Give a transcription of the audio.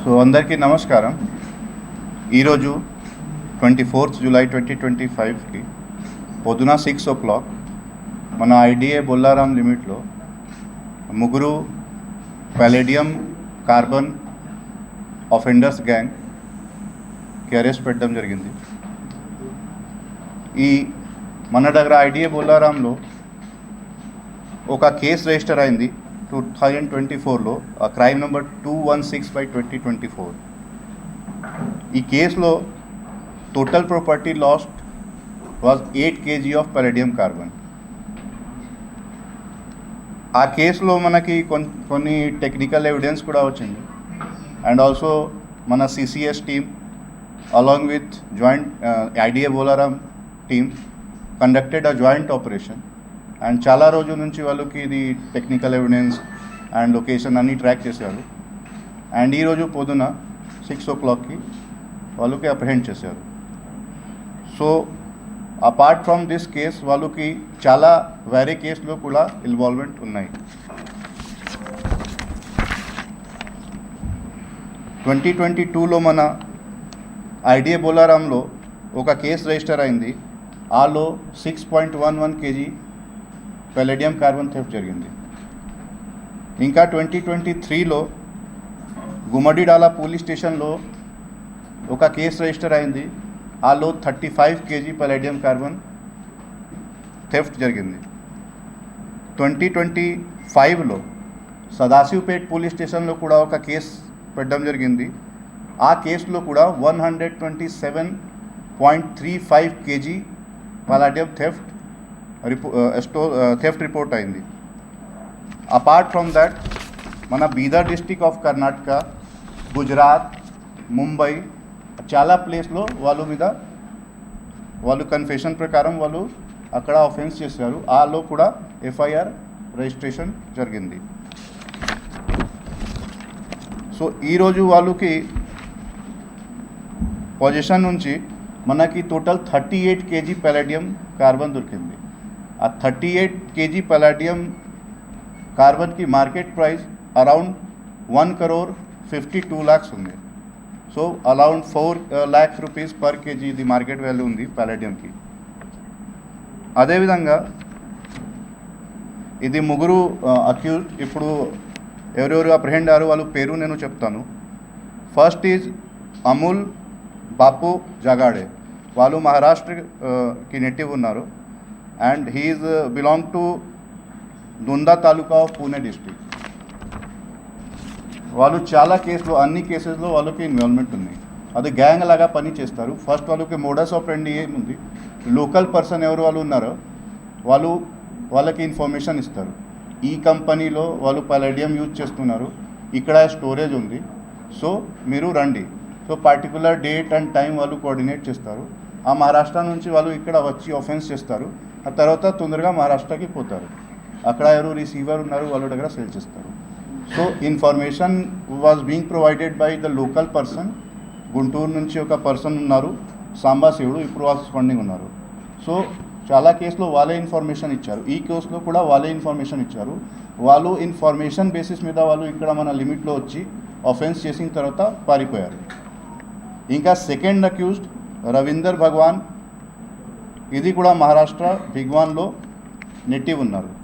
So అందరికీ నమస్కారం. ఈరోజు 24th జూలై 2025కి పొద్దున 6 o'clock మన ఐడిఏ బొల్లారాం లిమిట్లో ముగ్గురు పలేడియం కార్బన్ ఆఫెండర్స్ గ్యాంగ్కి అరెస్ట్ పెట్టడం జరిగింది. ఈ మన దగ్గర ఐడిఏ బొల్లారాంలో ఒక కేసు రిజిస్టర్ అయింది 2024లో, క్రైమ్ నెంబర్ 216/2024. ఈ కేసులో total property lost was 8 kg of palladium carbon. ఆ కేసులో మనకి కొన్ని టెక్నికల్ ఎవిడెన్స్ కూడా వచ్చింది. అండ్ ఆల్సో మన CCS team along with joint IDA Bollaram team conducted a joint operation. And చాలా రోజుల నుంచి వాళ్ళకి ఇది టెక్నికల్ ఎవిడెన్స్ అండ్ లొకేషన్ అన్నీ ట్రాక్ చేశారు. అండ్ ఈరోజు పొద్దున 6 o'clockకి వాళ్ళకి అప్రహెండ్ చేశారు. So apart from this case వాళ్ళకి చాలా వేరే కేసులో కూడా ఇన్వాల్వ్మెంట్ ఉన్నాయి. 2022లో మన ఐడిఏ బొల్లారాంలో ఒక కేసు రిజిస్టర్ అయింది. ఆలో 6.11 kg పలేడియం కార్బన్ థెఫ్ట్ జరిగింది. ఇంకా 2023లో గుమ్మడిడాలా పోలీస్ స్టేషన్లో ఒక కేసు రిజిస్టర్ అయింది. ఆలో 35 kg పలేడియం కార్బన్ థెఫ్ట్ జరిగింది. 2025లో సదాశివపేట్ పోలీస్ స్టేషన్లో కూడా ఒక కేసు పెట్టడం జరిగింది. ఆ కేసులో కూడా 127.35 kg పలేడియం థెఫ్ట్ రిపోర్ట్ అయింది. అపార్ట్ ఫ్రమ్ దట్ మన బీదర్ డిస్ట్రిక్ట్ ఆఫ్ కర్ణాటక, గుజరాత్, ముంబై చాలా ప్లేస్లో వాళ్ళు కన్ఫెషన్ ప్రకారం వాళ్ళు అక్కడ ఆఫెన్స్ చేశారు. ఆలో కూడా ఎఫ్ఐఆర్ రిజిస్ట్రేషన్ జరిగింది. సో ఈరోజు వాళ్ళకి పొజిషన్ నుంచి మనకి టోటల్ 38 kg పలేడియం కార్బన్ దొరికింది. ఆ 38 kg పలేడియం కార్బన్కి మార్కెట్ ప్రైస్ అరౌండ్ 1,52 lakhs ఉంది. So around 4 lakhs rupees per kg ఇది మార్కెట్ వాల్యూ ఉంది పలేడియంకి. అదేవిధంగా ఇది ముగ్గురు అక్యూజ్ ఇప్పుడు ఎవరెవరు అప్రహెండ్ అయ్యారు వాళ్ళ పేరు నేను చెప్తాను. First is Amul Bapu Jagade. వాళ్ళు మహారాష్ట్రకి నేటివ్ ఉన్నారు. And he is belong to Dunda taluka of Pune district. వాళ్ళు చాలా కేసులు, అన్ని కేసెస్లో వాళ్ళకి ఇన్వాల్వ్మెంట్ ఉంది. అది గ్యాంగ్ లాగా పని చేస్తారు. ఫస్ట్ వాళ్ళకి మోడస్ ఆపరెండి ఏముంది, లోకల్ పర్సన్ ఎవరు వాళ్ళు ఉన్నారో వాళ్ళకి ఇన్ఫర్మేషన్ ఇస్తారు. ఈ కంపెనీలో వాళ్ళు పలేడియం యూజ్ చేస్తున్నారు, ఇక్కడ స్టోరేజ్ ఉంది, సో మీరు రండి. So particular date and time వాళ్ళు కోఆర్డినేట్ చేస్తారు. ఆ మహారాష్ట్ర నుంచి వాళ్ళు ఇక్కడ వచ్చి ఆఫెన్స్ చేస్తారు. ఆ తర్వాత తొందరగా మహారాష్ట్రకి పోతారు. అక్కడ ఎవరు రిసీవర్ ఉన్నారు వాళ్ళ దగ్గర సేల్ చేస్తారు. So information was being provided by the local person. Guntur నుంచి ఒక పర్సన్ ఉన్నారు, సాంబాశివుడు, ఇప్పుడు వాళ్ళు స్పండింగ్ ఉన్నారు. సో చాలా కేసులో వాళ్ళే ఇన్ఫర్మేషన్ ఇచ్చారు. ఈ కేసులో కూడా వాళ్ళే ఇన్ఫర్మేషన్ ఇచ్చారు. వాళ్ళు ఇన్ఫర్మేషన్ బేసిస్ మీద వాళ్ళు ఇక్కడ మన లిమిట్లో వచ్చి ఆఫెన్స్ చేసిన తర్వాత పారిపోయారు. ఇంకా సెకండ్ అక్యూజ్డ్ రవీందర్ భగవాన్, ఇది కూడా మహారాష్ట్ర భిగ్వాన్లో నేటివ్ ఉన్నారు.